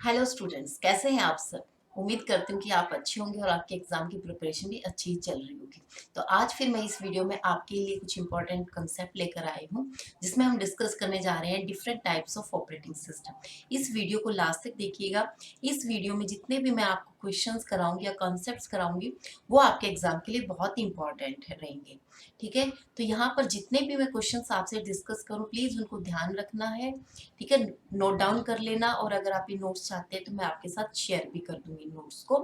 Hello students, कैसे हैं आप सब। उम्मीद करती हूँ कि आप अच्छे होंगे और आपके एग्जाम की प्रिपरेशन भी अच्छी ही चल रही होगी। तो आज फिर मैं इस वीडियो में आपके लिए कुछ इंपॉर्टेंट कंसेप्ट लेकर आई हूँ, जिसमें हम डिस्कस करने जा रहे हैं different types of operating system. इस वीडियो को लास्ट तक देखिएगा। इस वीडियो में जितने भी मैं आपको क्वेश्चंस कराऊंगी या कॉन्सेप्ट्स कराऊंगी, वो आपके एग्जाम के लिए बहुत इंपॉर्टेंट रहेंगे। ठीक है, तो यहाँ पर जितने भी मैं क्वेश्चंस आपसे डिस्कस करूँ, प्लीज उनको ध्यान रखना है। ठीक है, नोट डाउन कर लेना, और अगर आप ये नोट्स चाहते हैं तो मैं आपके साथ शेयर भी कर दूंगी नोट्स को।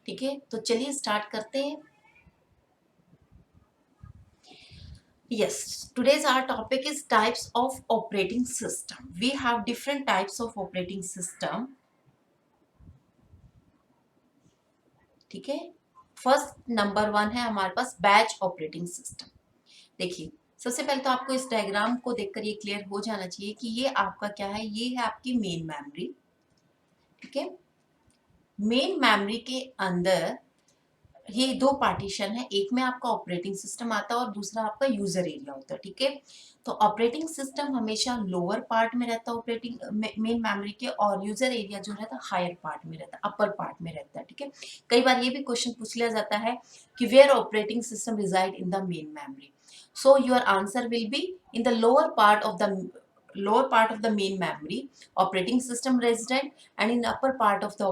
ठीक है, तो चलिए स्टार्ट करते हैं। Yes, today's our topic is types of operating system. We have different types of operating system. ठीक है, फर्स्ट नंबर वन है हमारे पास बैच ऑपरेटिंग सिस्टम। देखिए, सबसे पहले तो आपको इस डायग्राम को देखकर ये क्लियर हो जाना चाहिए कि ये आपका क्या है। ये है आपकी मेन मेमोरी। ठीक है, मेन मेमोरी के अंदर ये दो पार्टीशन है, एक में आपका ऑपरेटिंग सिस्टम आता है और दूसरा आपका यूजर एरिया होता है। ठीक है, तो ऑपरेटिंग सिस्टम हमेशा लोअर पार्ट में रहता है ऑपरेटिंग मेन मेमोरी के, और यूजर एरिया जो रहता है हायर पार्ट में रहता है, अपर पार्ट में रहता है। ठीक है, कई बार ये भी क्वेश्चन पूछ लिया जाता है कि where operating system reside in the main memory, so your answer will be in the lower part of the main memory operating system resident, and in upper part of the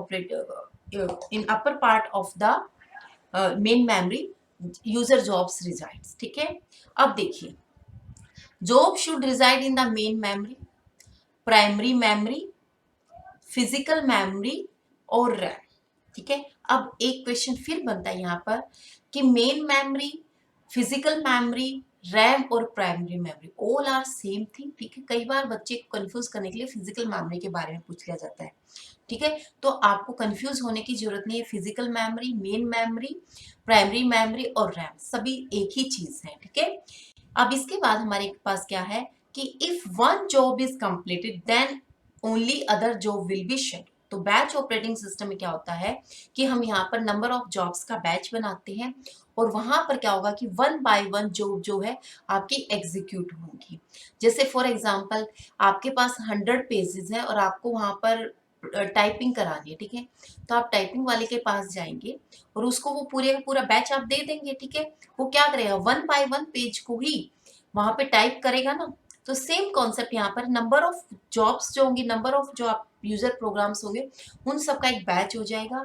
upper part of the main memory user jobs resides. ठीक है, अब देखिए, job should reside in the main memory, primary memory, physical memory और RAM. ठीक है, अब एक question फिर बनता है यहाँ पर कि main memory, physical memory, RAM और primary memory all are same thing. ठीक है, कई बार बच्चे को कंफ्यूज करने के लिए फिजिकल मेमोरी के बारे में पूछ लिया जाता है। ठीक है, तो आपको कंफ्यूज होने की जरूरत नहीं है। Physical memory, main memory, primary memory और रैम सभी एक ही चीज है। ठीक है, अब इसके बाद हमारे पास क्या है कि if one job is completed then only other job will be shed. तो बैच ऑपरेटिंग सिस्टम में क्या होता है कि हम यहाँ पर नंबर ऑफ जॉब्स का बैच बनाते हैं, और वहां पर क्या होगा कि वन बाय वन जॉब जो है आपकी एग्जीक्यूट होगी। जैसे फॉर एग्जांपल, आपके पास 100 पेजेस है और आपको वहां पर टाइपिंग करानी है। ठीक है, तो आप टाइपिंग वाले के पास जाएंगे और उसको वो पूरे का पूरा बैच आप दे देंगे। ठीक है, वो क्या करेगा, वन बाय वन पेज को ही वहां पे टाइप करेगा ना। तो सेम कॉन्सेप्ट यहाँ पर, नंबर ऑफ जॉब्स जो होंगी, नंबर ऑफ जो आप यूजर प्रोग्राम्स होंगे, उन सबका एक बैच हो जाएगा।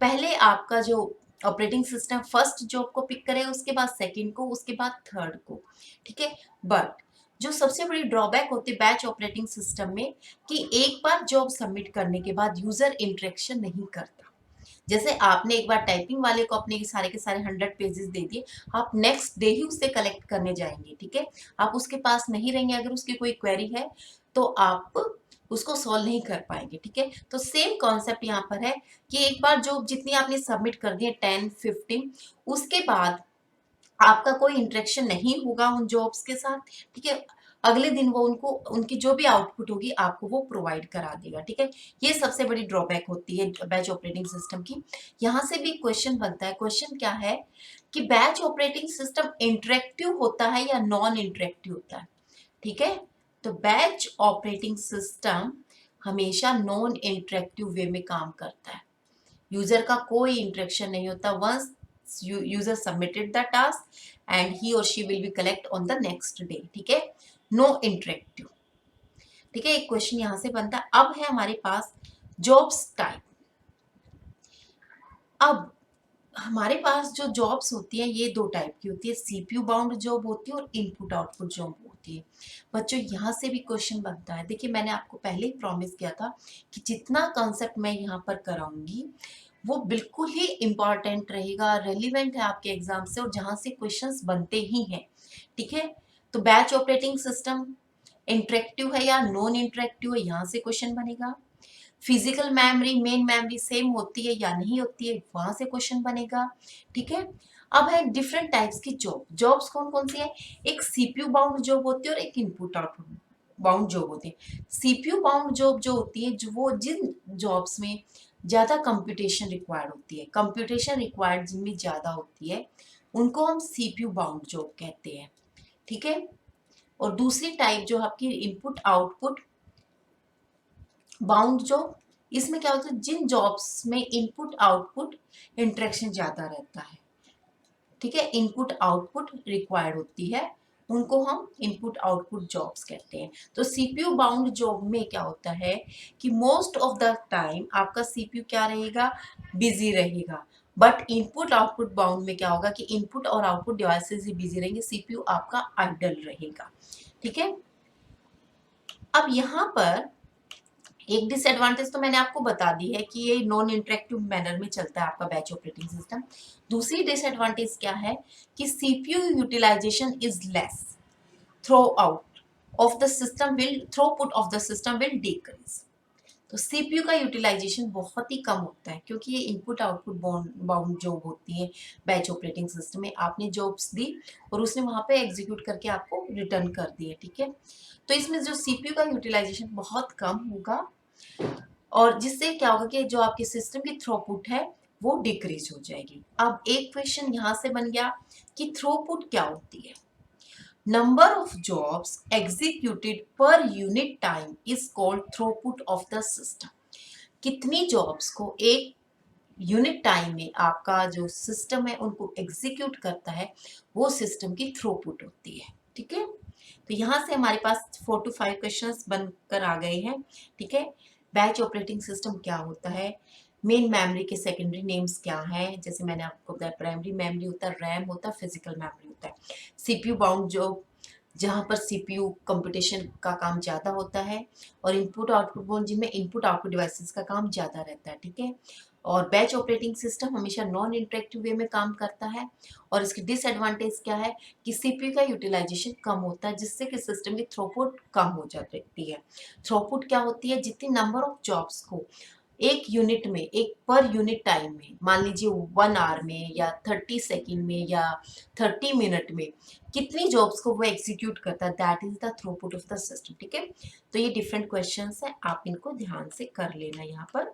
पहले आपका जो ऑपरेटिंग सिस्टम फर्स्ट जॉब को पिक करेगा, उसके बाद सेकंड को, उसके बाद थर्ड को। ठीक है, बट जो सबसे बड़ी ड्रॉबैक होती है बैच ऑपरेटिंग सिस्टम में कि एक बार जॉब सबमिट करने के बाद यूजर इंटरेक्शन नहीं करता। जैसे आपने एक बार टाइपिंग वाले को अपने के सारे 100 पेजेस दे दिए, आप नेक्स्ट डे ही उससे कलेक्ट करने जाएंगे। ठीक है, आप उसके पास नहीं रहेंगे, अगर उसकी कोई क्वेरी है तो आप उसको सॉल्व नहीं कर पाएंगे। ठीक है, तो सेम कॉन्सेप्ट यहाँ पर है कि एक बार जो जितनी आपने सबमिट कर दिए 10-15, उसके बाद आपका कोई इंटरेक्शन नहीं होगा उन जॉब्स के साथ। ठीक है, अगले दिन वो उनको उनकी जो भी आउटपुट होगी आपको वो प्रोवाइड करा देगा। ठीक है, ये सबसे बड़ी ड्रॉबैक होती है बैच ऑपरेटिंग सिस्टम की। यहाँ से भी क्वेश्चन बनता है, क्वेश्चन क्या है कि बैच ऑपरेटिंग सिस्टम इंटरेक्टिव होता है या नॉन इंटरेक्टिव होता है। ठीक है, तो बैच ऑपरेटिंग सिस्टम हमेशा नॉन इंटरेक्टिव वे में काम करता है। यूजर का कोई इंटरेक्शन नहीं होता। Once user submitted the task and he और she will be collect on the next day. ठीक है, नो इंटरेक्टिव। ठीक है, एक क्वेश्चन यहां से बनता है। अब है हमारे पास जॉब्स टाइप। अब हमारे पास जो जॉब्स होती हैं ये दो टाइप की होती है, सीपीयू बाउंड जॉब होती है और इनपुट आउटपुट जॉब होती है। बच्चों, यहाँ से भी क्वेश्चन बनता है। देखिए, मैंने आपको पहले ही प्रॉमिस किया था कि जितना कॉन्सेप्ट मैं यहाँ पर कराऊंगी वो बिल्कुल ही इम्पॉर्टेंट रहेगा, रेलिवेंट है आपके एग्जाम से, और जहाँ से क्वेश्चंस बनते ही हैं। ठीक है, तो बैच ऑपरेटिंग सिस्टम इंटरेक्टिव है या नॉन इंटरेक्टिव है, यहाँ से क्वेश्चन बनेगा। Physical memory, main memory same होती है या नहीं होती है, वहां से क्वेश्चन बनेगा। ठीक है, अब है डिफरेंट टाइप्स की जॉब। जॉब्स कौन कौन सी है, एक सीपीयू बाउंड जॉब होती है और एक इनपुट आउटपुट बाउंड जॉब होती है। सीपीयू बाउंड जॉब जो होती है, जो वो जिन जॉब्स में ज्यादा कंप्यूटेशन रिक्वायर्ड होती है, कंप्यूटेशन रिक्वायर्ड जिनमें ज्यादा होती है, उनको हम सीपीयू बाउंड जॉब कहते हैं। ठीक है, और दूसरी टाइप जो आपकी इनपुट आउटपुट बाउंड जॉब, इसमें क्या होता है, जिन जॉब्स में इनपुट आउटपुट इंटरेक्शन ज्यादा रहता है, ठीक है, इनपुट आउटपुट रिक्वायर्ड होती है, उनको हम इनपुट आउटपुट जॉब्स कहते हैं। तो सीपीयू बाउंड जॉब में क्या होता है कि मोस्ट ऑफ द टाइम आपका सीपीयू क्या रहेगा, बिजी रहेगा। बट इनपुट आउटपुट बाउंड में क्या होगा कि इनपुट और आउटपुट डिवाइसेस ही बिजी रहेंगे, सीपीयू आपका आइडल रहेगा, ठीक है। अब यहाँ पर एक डिसएडवांटेज तो मैंने आपको बता दी है कि ये नॉन इंटरेक्टिव मैनर में चलता है आपका बैच ऑपरेटिंग सिस्टम। दूसरी डिसएडवांटेज क्या है कि CPU utilisation is less, throw out of the system will, throughput of the system will decrease. तो सीपीयू का यूटिलाइजेशन बहुत ही कम होता है क्योंकि ये इनपुट आउटपुट बाउंड जॉब होती है। बैच ऑपरेटिंग सिस्टम में आपने जॉब्स दी और उसने वहां पे एग्जीक्यूट करके आपको रिटर्न कर दिया, ठीक है। तो इसमें जो सीपीयू का यूटिलाइजेशन बहुत कम होगा और जिससे क्या होगा कि जो आपके सिस्टम की थ्रूपुट है वो डिक्रीज हो जाएगी। अब एक क्वेश्चन यहाँ से बन गया कि थ्रूपुट क्या होती है। Number of jobs executed per unit time is called throughput of the system. कितनी जॉब्स को एक यूनिट टाइम में आपका जो सिस्टम है उनको एग्जीक्यूट करता है, वो सिस्टम की थ्रूपुट होती है, ठीक है। तो यहाँ से हमारे पास 4 to 5 क्वेश्चंस बनकर आ गए हैं, ठीक है। बैच ऑपरेटिंग सिस्टम क्या होता है, मेन मेमोरी के सेकेंडरी नेम्स क्या हैं, जैसे मैंने आपको बताया प्राइमरी मेमोरी होता है, रैम होता है, फिजिकल मेमोरी होता है। सीपीयू बाउंड जो, जहाँ पर सीपीयू कंप्यूटेशन का काम ज़्यादा होता है, और इनपुट आउटपुट बोर्ड जिनमें इनपुट आउटपुट डिवाइसेस का काम ज़्यादा रहता है, ठीक है। और बैच ऑपरेटिंग सिस्टम हमेशा नॉन इंटरेक्टिव वे में काम करता है। और इसकी डिसएडवांटेज क्या है कि सीपीयू का यूटिलाइजेशन कम होता है, जिससे कि सिस्टम की थ्रूपुट कम हो जाती है। थ्रूपुट क्या होती है, जितनी नंबर ऑफ जॉब्स को एक यूनिट में, एक पर यूनिट टाइम में, मान लीजिए 1 आवर में या 30 सेकेंड में या 30 मिनट में कितनी जॉब्स को वो एग्जीक्यूट करता है, that is the throughput of the system, ठीक है। तो ये डिफरेंट क्वेश्चंस है, आप इनको ध्यान से कर लेना। यहाँ पर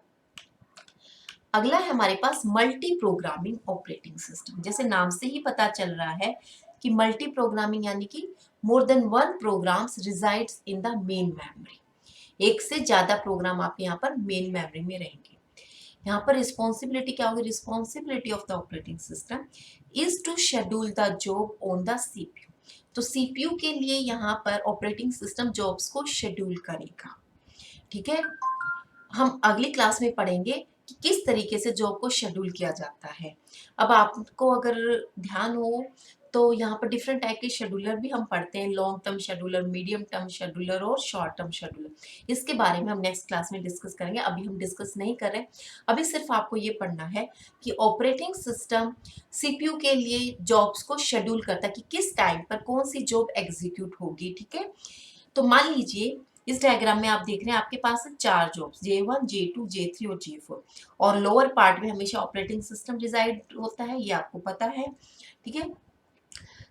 अगला है हमारे पास मल्टी प्रोग्रामिंग ऑपरेटिंग सिस्टम। जैसे नाम से ही पता चल रहा है कि मल्टी प्रोग्रामिंग यानी कि more than one programs resides in the main memory. एक से ज्यादा प्रोग्राम आपके यहाँ पर मेन मेमोरी में रहेंगे। यहाँ पर रिस्पॉन्सिबिलिटी क्या होगी, responsibility of the operating system is to schedule the job on the CPU. तो सीपीयू के लिए यहाँ पर ऑपरेटिंग सिस्टम जॉब्स को शेड्यूल करेगा, ठीक है। हम अगली क्लास में पढ़ेंगे कि किस तरीके से जॉब को शेड्यूल किया जाता है। अब आपको अगर ध्यान हो तो यहाँ पर डिफरेंट टाइप के शेड्यूलर भी हम पढ़ते हैं, long term scheduler, medium term scheduler और शॉर्ट टर्म शेड्यूलर। इसके बारे में हम नेक्स्ट क्लास में डिस्कस करेंगे, अभी हम डिस्कस नहीं कर रहे। अभी सिर्फ आपको ये पढ़ना है कि ऑपरेटिंग सिस्टम सीपीयू के लिए जॉब्स को शेड्यूल करता है कि किस टाइम पर कौन सी जॉब एग्जीक्यूट होगी, ठीक है। तो मान लीजिए इस डायग्राम में आप देख रहे हैं आपके पास है 4 जॉब्स, J1, J2, J3 और J4, और लोअर पार्ट में हमेशा ऑपरेटिंग सिस्टम रिजाइड होता है, ये आपको पता है, ठीक है।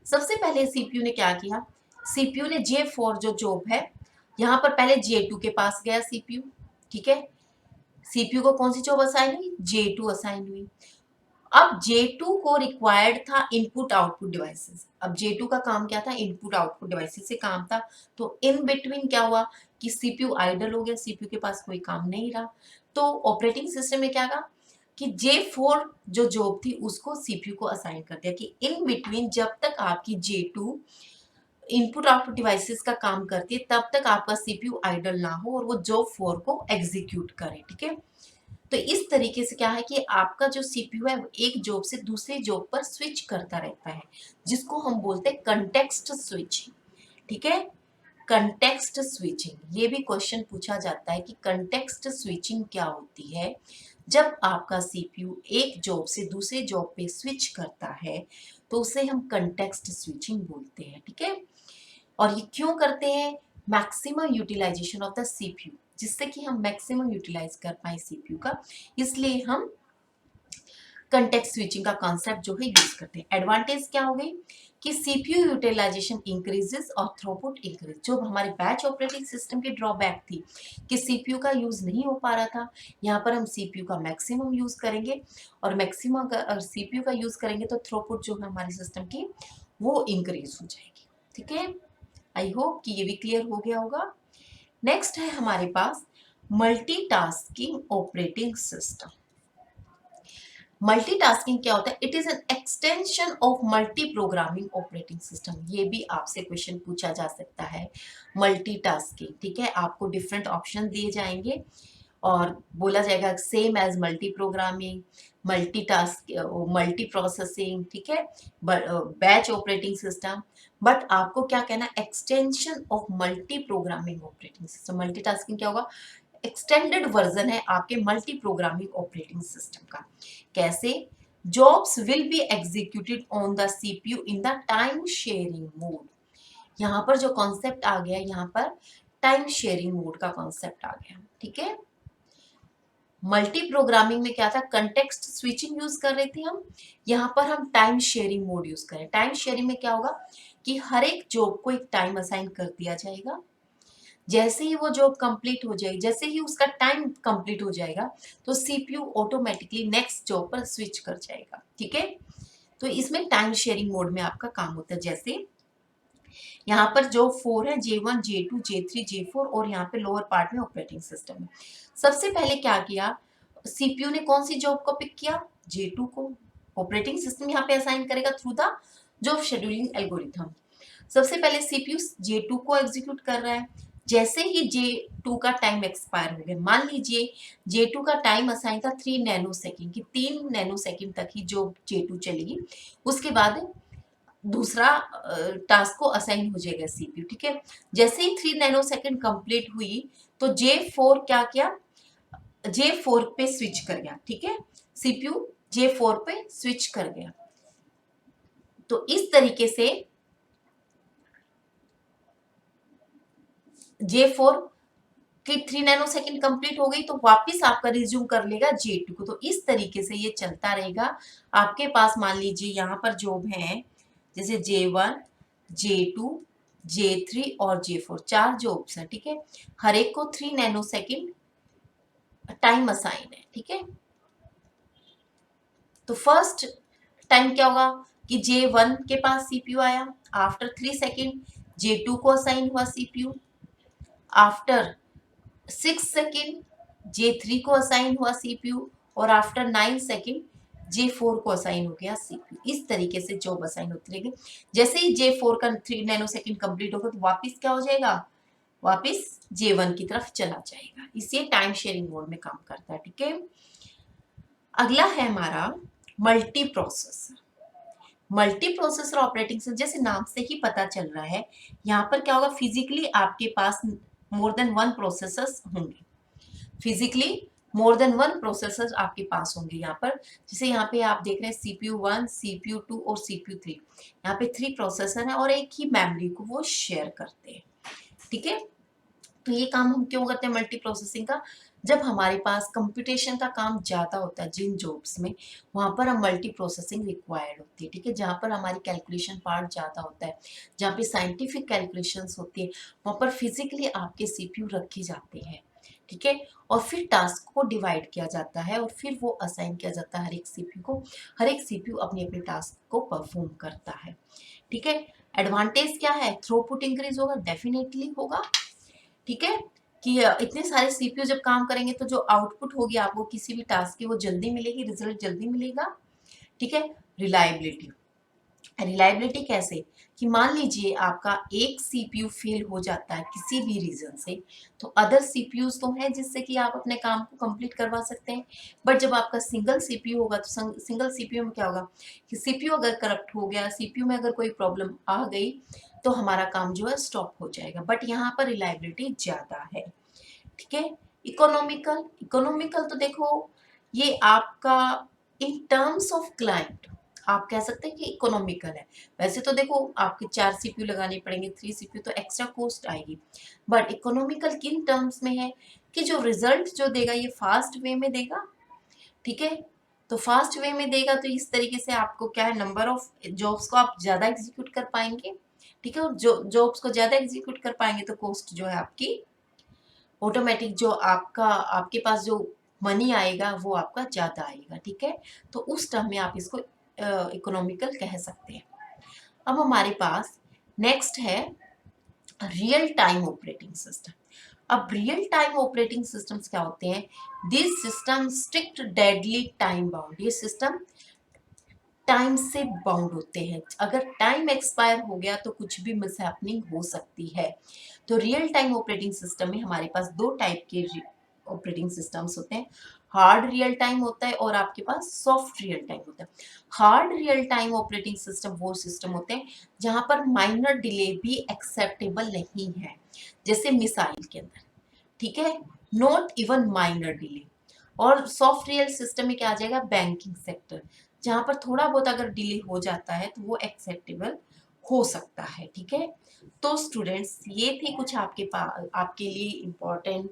सबसे पहले सीपीयू ने क्या किया, सीपीयू ने J4 जो जॉब है यहाँ पर पहले J2 के पास गया सीपीयू, ठीक है। सीपीयू को कौन सी जॉब असाइन हुई, J2 असाइन हुई। अब J2 को रिक्वायर्ड था इनपुट आउटपुट डिवाइसेस। अब J2 का काम क्या था, इनपुट आउटपुट डिवाइसेस से काम था। तो इन बिटवीन क्या हुआ कि सीपीयू आइडल हो गया, सीपीयू के पास कोई काम नहीं रहा। तो ऑपरेटिंग सिस्टम ने क्या कहा कि J4 जो जॉब थी उसको सीपीयू को असाइन कर दिया कि इन बिटवीन जब तक आपकी J2 इनपुट आउटपुट डिवाइसेस का काम करती है तब तक आपका सीपीयू आइडल ना हो और वो जॉब 4 को एग्जीक्यूट करे, ठीक है। तो इस तरीके से क्या है कि आपका जो सीपीयू है एक जॉब से दूसरी जॉब पर स्विच करता रहता है, जिसको हम बोलते हैं कंटेक्स्ट स्विचिंग, ठीक है। कंटेक्स्ट स्विचिंग, ये भी क्वेश्चन पूछा जाता है कि कंटेक्स्ट स्विचिंग क्या होती है। जब आपका सीपीयू एक जॉब से दूसरे जॉब पे स्विच करता है तो उसे हम कंटेक्स्ट स्विचिंग बोलते हैं, ठीक है। और ये क्यों करते हैं, maximum utilisation of the CPU, जिससे कि हम मैक्सिमम यूटिलाइज कर पाए सीपीयू का, इसलिए हम कंटेक्स्ट स्विचिंग का कॉन्सेप्ट जो है यूज करते हैं। एडवांटेज क्या हो गई कि सीपीयू यूटिलाइजेशन इंक्रीजेस और थ्रूपुट इंक्रीज। जो हमारे बैच ऑपरेटिंग सिस्टम की ड्रॉबैक थी कि सीपीयू का यूज नहीं हो पा रहा था, यहाँ पर हम सीपीयू का मैक्सिमम यूज करेंगे, और मैक्सिमम अगर सीपीयू का यूज करेंगे तो थ्रूपुट जो है हमारे सिस्टम की वो इंक्रीज हो जाएगी, ठीक है। आई होप कि ये भी क्लियर हो गया होगा। नेक्स्ट है हमारे पास मल्टीटास्किंग ऑपरेटिंग सिस्टम। मल्टीटास्किंग क्या होता है? It is an extension of multi programming operating system. ये भी आपसे क्वेश्चन पूछा जा सकता है। मल्टीटास्किंग, ठीक है, आपको डिफरेंट ऑप्शन दिए जाएंगे और बोला जाएगा same as multi programming, multitask, multi processing, ठीक है, बैच ऑपरेटिंग सिस्टम। बट आपको क्या कहना? Extension of multi programming operating system. Multitasking क्या होगा? एक्सटेंडेड वर्जन है आपके मल्टी प्रोग्रामिंग ऑपरेटिंग सिस्टम का। कैसे? Jobs will be executed on the CPU in the time sharing mode. यहाँ पर जो कॉन्सेप्ट आ गया, यहाँ पर टाइम शेयरिंग मोड का कॉन्सेप्ट आ गया, ठीक है। मल्टी प्रोग्रामिंग में क्या था? कंटेक्स्ट स्विचिंग यूज कर रहे थे हम, यहाँ पर हम टाइम शेयरिंग मोड यूज करें। टाइम शेयरिंग में क्या होगा कि हर एक जॉब को एक टाइम असाइन कर दिया जाएगा। जैसे ही वो जॉब कंप्लीट हो जाएगी, जैसे ही उसका टाइम कंप्लीट हो जाएगा, तो सीपीयू ऑटोमेटिकली नेक्स्ट जॉब पर स्विच कर जाएगा, ठीक है। तो इसमें टाइम शेयरिंग मोड में आपका काम होता है। जैसे यहाँ पर जो 4 है, J1, J2, J3, J4 और यहाँ पे लोअर पार्ट में ऑपरेटिंग सिस्टम है। सबसे पहले क्या किया? सीपीयू ने कौन सी जॉब को पिक किया? J2 को। ऑपरेटिंग सिस्टम यहाँ पे असाइन करेगा through the job scheduling algorithm. सबसे पहले सीपीयू J2 को एग्जीक्यूट कर रहा है। जैसे ही J2 का टाइम एक्सपायर हो गया, मान लीजिए J2 का टाइम असाइन था 3 नैनो सेकेंड की, 3 नैनो सेकेंड तक ही जो J2 चलेगी, उसके बाद दूसरा टास्क को असाइन हो जाएगा सीपीयू, ठीक है। जैसे ही 3 नैनो सेकेंड कंप्लीट हुई, तो J4 क्या किया? J4 पे स्विच कर गया, ठीक है। सीपीयू J4 पे स्विच कर गया। तो इस तरीके से J4 की 3 नैनो सेकेंड कंप्लीट हो गई, तो वापस आपका रिज्यूम कर लेगा J2 को। तो इस तरीके से ये चलता रहेगा। आपके पास मान लीजिए यहाँ पर जॉब है, जैसे J1, J2, J3 और J4, 4 जॉब्स हैं, ठीक है। हर एक को 3 नैनो सेकेंड टाइम असाइन है, ठीक है। तो फर्स्ट टाइम क्या होगा कि J1 के पास सीपीयू आया, आफ्टर 3 सेकेंड J2 को असाइन हुआ सीपीयू, आफ्टर 6 सेकेंड J3 को असाइन हुआ सीपीयू और आफ्टर 9 सेकेंड J4 को असाइन हो गया सीपीयू। इस तरीके से जॉब असाइन होती रहेगी। जैसे ही J4 का 3 नैनो सेकेंड कंप्लीट होगा, तो वापस क्या हो जाएगा? वापस J1 की तरफ चला जाएगा। इसे टाइम शेयरिंग मोड में काम करता है, ठीक है। अगला है हमारा multi processor. Multi processor operating system, जैसे नाम से ही पता चल रहा है, यहाँ पर क्या होगा? फिजिकली आपके पास मोर देन 1 प्रोसेसर्स होंगे। फिजिकली मोर देन 1 प्रोसेसर आपके पास होंगे। यहाँ पर जैसे यहाँ पे आप देख रहे हैं CPU 1, CPU 2 और CPU 3। यहाँ पे 3 प्रोसेसर है और एक ही मेमोरी को वो शेयर करते हैं, ठीक है। तो ये काम हम क्यों करते हैं मल्टी प्रोसेसिंग का? जब हमारे पास कंप्यूटेशन का काम ज़्यादा होता है जिन जॉब्स में, वहाँ पर हम मल्टी प्रोसेसिंग रिक्वायर्ड होती है, ठीक है। जहाँ पर हमारी कैलकुलेशन पार्ट ज़्यादा होता है, जहाँ पे साइंटिफिक कैलकुलेशंस होती है, वहाँ पर फिजिकली आपके सीपीयू रखे जाते हैं, ठीक है। और फिर टास्क को डिवाइड किया जाता है और फिर वो असाइन किया जाता है हर एक सीपीयू को। हर एक सीपीयू अपने अपने टास्क को परफॉर्म करता है, ठीक है। एडवांटेज क्या है? थ्रूपुट इंक्रीज होगा, डेफिनेटली होगा, ठीक है। कि इतने सारे सीपीयू जब काम करेंगे, तो जो आउटपुट होगी आपको किसी भी टास्क की, वो जल्दी मिलेगी, रिजल्ट जल्दी मिलेगा, ठीक है। रिलायबिलिटी, रिलायबिलिटी कैसे? कि मान लीजिए आपका एक सीपीयू फेल हो जाता है किसी भी रीजन से, तो अदर सीपीयूज तो हैं जिससे कि आप अपने काम को कंप्लीट करवा सकते हैं। बट जब आपका सिंगल सीपीयू होगा, तो सिंगल सीपीयू में क्या होगा कि सीपीयू अगर करप्ट हो गया, सीपीयू में अगर कोई प्रॉब्लम आ गई, तो हमारा काम जो है स्टॉप हो जाएगा। बट यहाँ पर रिलायबिलिटी ज्यादा है, ठीक है। इकोनॉमिकल, इकोनॉमिकल तो देखो, ये आपका इन टर्म्स ऑफ क्लाइंट आप कह सकते हैं कि इकोनॉमिकल है। वैसे तो देखो आपके 4 सीपीयू लगाने पड़ेंगे, 3 सीपीयू तो एक्स्ट्रा कॉस्ट आएगी। बट इकोनॉमिकल किन टर्म्स में है कि जो रिजल्ट जो देगा ये फास्ट वे में देगा, ठीक है। तो फास्ट वे में देगा, तो इस तरीके से आपको क्या है, नंबर ऑफ जॉब्स को आप ज्यादा एग्जीक्यूट कर पाएंगे, ठीक है। और जो जॉब्स को ज्यादा एग्जीक्यूट कर पाएंगे, तो कॉस्ट जो है आपकी ऑटोमेटिक, जो आपका आपके पास जो मनी आएगा वो आपका ज्यादा आएगा, ठीक है। तो उस टर्म में आप इसको इकोनॉमिकल कह सकते हैं। अब हमारे पास नेक्स्ट है रियल टाइम ऑपरेटिंग सिस्टम। अब रियल टाइम ऑपरेटिंग सिस्टम्स क्या होते हैं? This system strict deadly time bound, ये सिस्टम टाइम से बाउंड होते हैं। अगर टाइम एक्सपायर हो गया तो कुछ भी मिसहैपनिंग हो सकती है। तो रियल टाइम ऑपरेटिंग सिस्टम में हमारे पास दो टाइप के ऑपरेटिंग सिस्टम्स होते हैं। हार्ड रियल टाइम होता है और आपके पास सॉफ्ट रियल टाइम होता है। Hard real time operating system वो सिस्टम होते हैं जहां पर माइनर डिले भी एक्सेप्टेबल नहीं है, जैसे मिसाइल के अंदर, ठीक है, नॉट इवन माइनर डिले। और सॉफ्ट रियल सिस्टम में क्या आ जाएगा? बैंकिंग सेक्टर, जहां पर थोड़ा बहुत अगर डिले हो जाता है तो वो एक्सेप्टेबल हो सकता है, ठीक है। तो स्टूडेंट्स, ये थे कुछ आपके पास आपके लिए इम्पोर्टेंट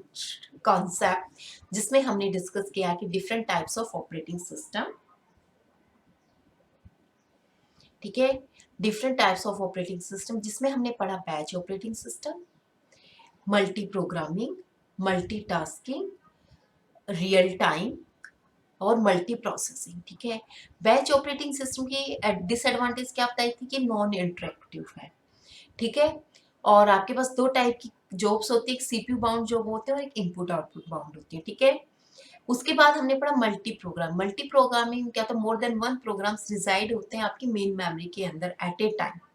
कॉन्सेप्ट जिसमें हमने डिस्कस किया कि different types of operating system, ठीक है, different types of operating system जिसमें हमने पढ़ा batch operating system, multi programming, multitasking, real time और मल्टी प्रोसेसिंग, ठीक है। बैच ऑपरेटिंग सिस्टम की डिसएडवांटेज क्या बताई थी? कि नॉन इंटरेक्टिव है, ठीक है। और आपके पास दो टाइप की जॉब्स होती है, एक सीपीयू बाउंड जॉब होते हैं और एक इनपुट आउटपुट बाउंड होती है, ठीक है। उसके बाद हमने पढ़ा मल्टी प्रोग्राम। मल्टी प्रोग्रामिंग क्या? तो more than one programs reside होते हैं आपकी मेन मेमोरी के अंदर at a time.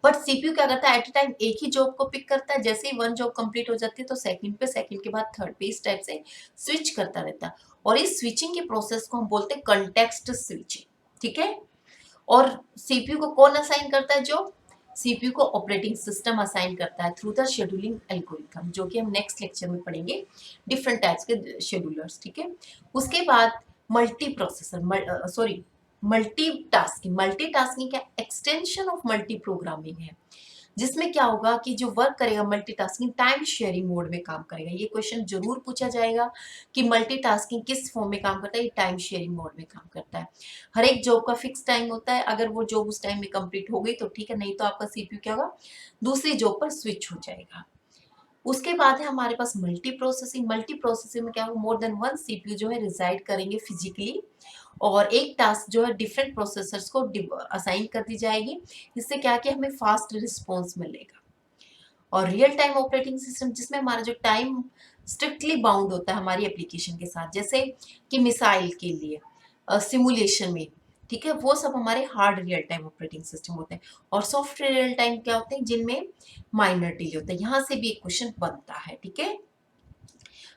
But CPU क्या करता है? एट ए टाइम एक ही जॉब को पिक करता है, जैसे ही वन जॉब कंप्लीट हो जाती है तो सेकंड पे, सेकंड के बाद थर्ड पे, इस टाइप से स्विच करता रहता है। और इस स्विचिंग के प्रोसेस को हम बोलते हैं कंटेक्स्ट स्विचिंग, ठीक है। और सीपीयू को कौन असाइन करता है? जो सीपीयू को ऑपरेटिंग सिस्टम असाइन करता है थ्रू द शेड्यूलिंग एल्गोरिथम, जो कि हम नेक्स्ट लेक्चर में पढ़ेंगे, डिफरेंट टाइप्स के शेड्यूलर्स, ठीक है। उसके बाद multi processor, sorry, multitasking. Multitasking क्या? एक्सटेंशन ऑफ मल्टी प्रोग्रामिंग है, जिसमें क्या होगा कि जो वर्क करेगा मल्टीटास्किंग टाइम शेयरिंग मोड में काम करेगा। ये क्वेश्चन जरूर पूछा जाएगा कि मल्टीटास्किंग किस फॉर्म में काम करता है? ये टाइम शेयरिंग मोड में काम करता है। हर एक जॉब का फिक्स टाइम होता है, अगर वो जॉब उस टाइम में कंप्लीट हो गई तो ठीक है, नहीं तो आपका सीपीयू क्या होगा? दूसरी जॉब पर स्विच हो जाएगा। उसके बाद है हमारे पास मल्टी प्रोसेसिंग। मल्टी प्रोसेसिंग में क्या होगा? मोर देन वन सीपीयू जो है रिजाइड करेंगे फिजिकली, और एक टास्क जो है डिफरेंट प्रोसेसर्स को असाइन कर दी जाएगी। इससे क्या कि हमें फास्ट रिस्पॉन्स मिलेगा। और रियल टाइम ऑपरेटिंग सिस्टम जिसमें हमारा जो टाइम स्ट्रिक्टली बाउंड होता है हमारी एप्लीकेशन के साथ, जैसे कि मिसाइल के लिए सिमुलेशन में, ठीक है, वो सब हमारे hard real time operating system होते हैं। और सॉफ्ट रियल टाइम क्या होते हैं? जिनमें माइनर डिले होता है। यहाँ से भी एक क्वेश्चन बनता है, ठीक है।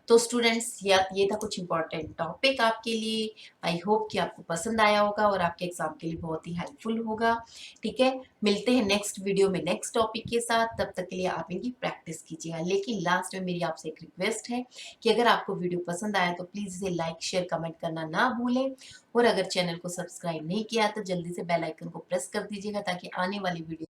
तो स्टूडेंट्स, ये था कुछ इंपॉर्टेंट टॉपिक आपके लिए। आई होप कि आपको पसंद आया होगा और आपके एग्जाम के लिए बहुत ही हेल्पफुल होगा, ठीक है। मिलते हैं नेक्स्ट वीडियो में नेक्स्ट टॉपिक के साथ, तब तक के लिए आप इनकी प्रैक्टिस कीजिएगा। लेकिन लास्ट में मेरी आपसे एक रिक्वेस्ट है कि अगर आपको वीडियो पसंद आया तो प्लीज़ इसे लाइक शेयर कमेंट करना ना भूलें। और अगर चैनल को सब्सक्राइब नहीं किया तो जल्दी से बेल आइकन को प्रेस कर दीजिएगा ताकि आने वाली वीडियो